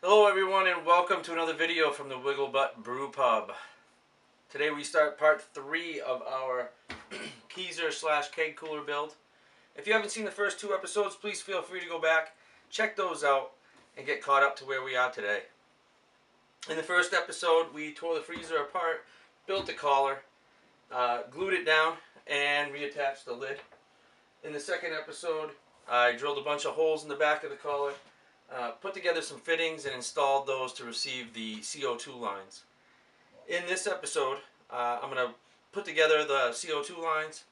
Hello everyone and welcome to another video from the Wiggle Butt Brew Pub. Today we start part 3 of our Keezer / keg cooler build. If you haven't seen the first 2 episodes, please feel free to go back, check those out, and get caught up to where we are today. In the first episode we tore the freezer apart, built the collar, glued it down, and reattached the lid. In the second episode I drilled a bunch of holes in the back of the collar, put together some fittings and installed those to receive the CO2 lines. In this episode, I'm going to put together the CO2 lines,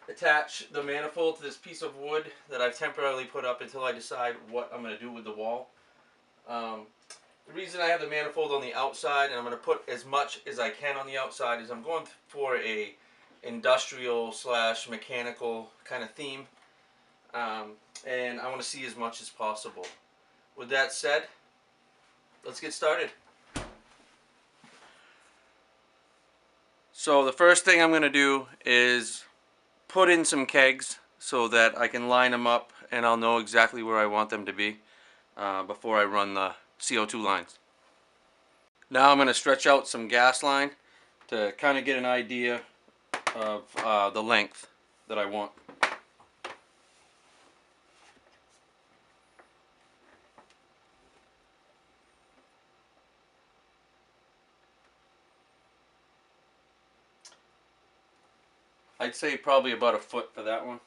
attach the manifold to this piece of wood that I've temporarily put up until I decide what I'm going to do with the wall. The reason I have the manifold on the outside, and I'm going to put as much as I can on the outside, is I'm going for a industrial / mechanical kind of theme. And I want to see as much as possible. With that said, let's get started. So the first thing I'm going to do is put in some kegs so that I can line them up and I'll know exactly where I want them to be before I run the CO2 lines. Now I'm going to stretch out some gas line to kind of get an idea of the length that I want. I'd say probably about a foot for that one.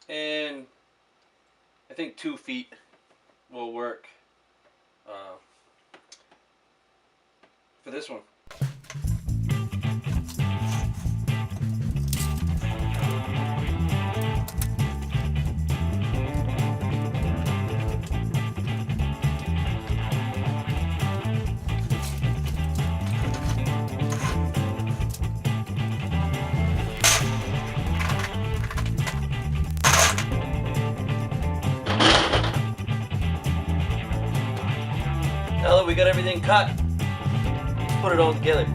And I think 2 feet will work for this one. Now that we got everything cut, let's put it all together.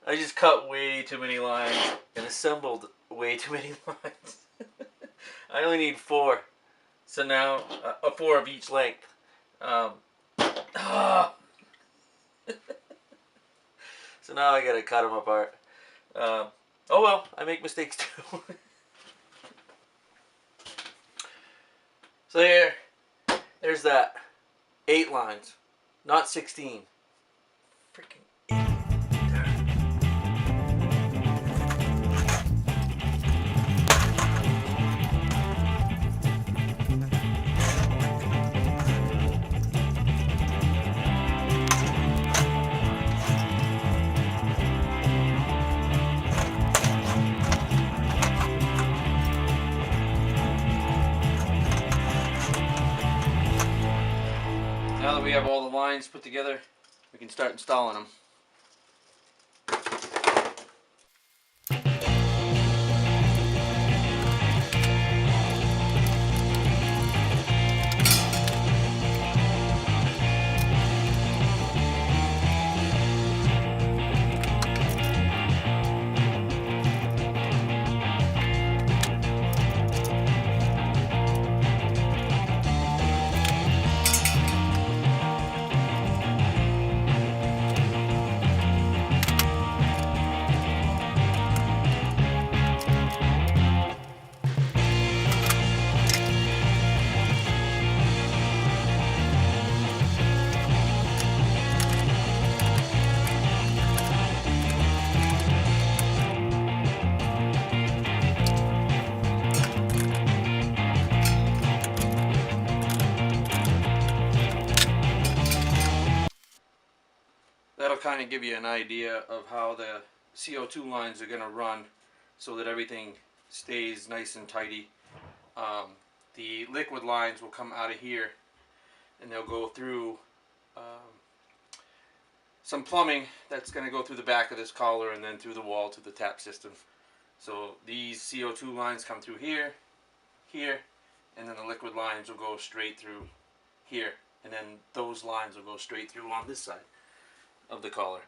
I just cut way too many lines and assembled way too many lines. I only need 4. So now, 4 of each length. So now I gotta cut them apart. Oh well, I make mistakes too. So there's that. 8 lines, not 16. Freaking 8. Now that we have all the lines put together, we can start installing them. kind of give you an idea of how the CO2 lines are going to run so that everything stays nice and tidy. The liquid lines will come out of here and they'll go through some plumbing that's going to go through the back of this collar and then through the wall to the tap system. So these CO2 lines come through here, here, and then the liquid lines will go straight through here, and then those lines will go straight through on this side of the collar.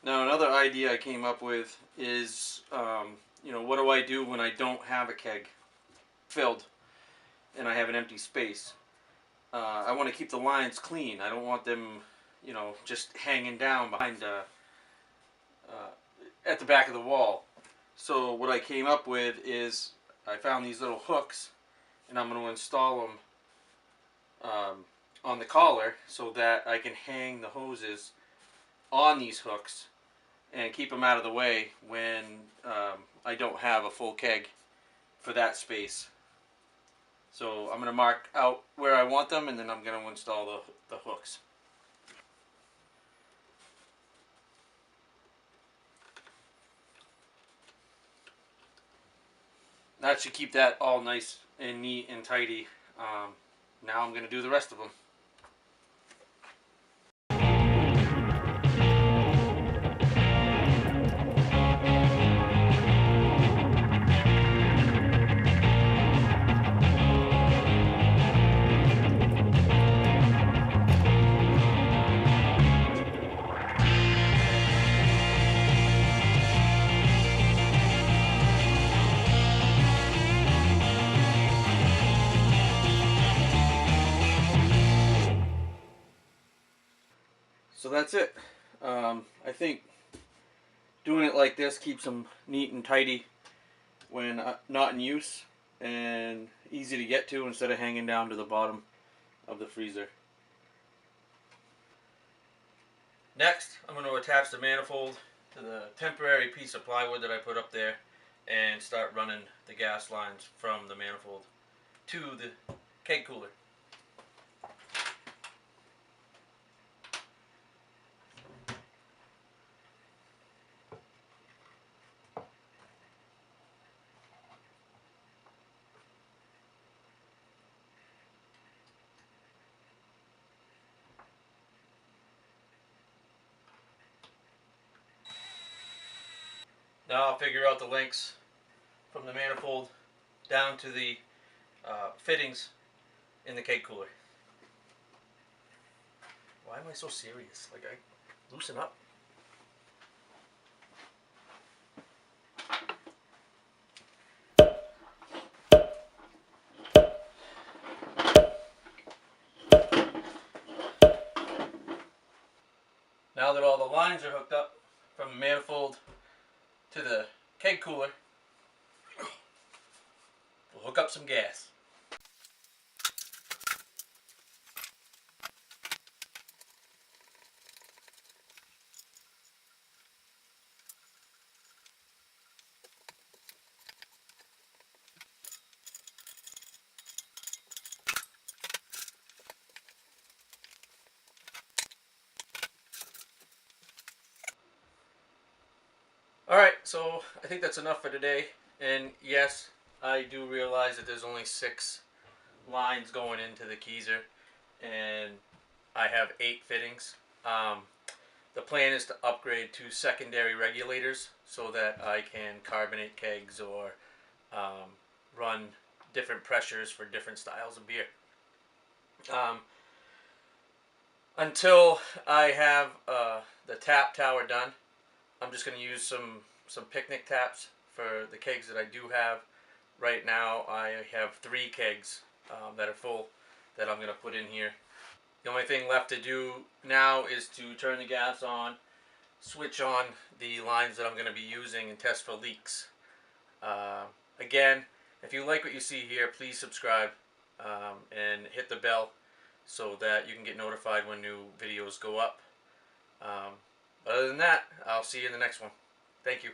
Now another idea I came up with is, what do I do when I don't have a keg filled and I have an empty space? I want to keep the lines clean. I don't want them, just hanging down behind at the back of the wall. So what I came up with is I found these little hooks, and I'm going to install them on the collar so that I can hang the hoses on these hooks and keep them out of the way when I don't have a full keg for that space. So I'm going to mark out where I want them, and then I'm going to install the hooks. That should keep that all nice and neat and tidy. Now I'm going to do the rest of them. So that's it. I think doing it like this keeps them neat and tidy when not in use, and easy to get to instead of hanging down to the bottom of the freezer. Next, I'm going to attach the manifold to the temporary piece of plywood that I put up there and start running the gas lines from the manifold to the keg cooler. Now I'll figure out the lengths from the manifold down to the fittings in the keg cooler. Why am I so serious? Like, I loosen up. Now that all the lines are hooked up from the manifold to the keg cooler, we'll hook up some gas. Alright, so I think that's enough for today. And yes, I do realize that there's only 6 lines going into the Keezer, and I have 8 fittings. The plan is to upgrade to secondary regulators so that I can carbonate kegs or run different pressures for different styles of beer. Until I have the tap tower done, I'm just going to use some picnic taps for the kegs that I do have. Right now I have 3 kegs that are full that I'm going to put in here. The only thing left to do now is to turn the gas on, switch on the lines that I'm going to be using, and test for leaks. Again, if you like what you see here, please subscribe and hit the bell so that you can get notified when new videos go up. Other than that, I'll see you in the next one. Thank you.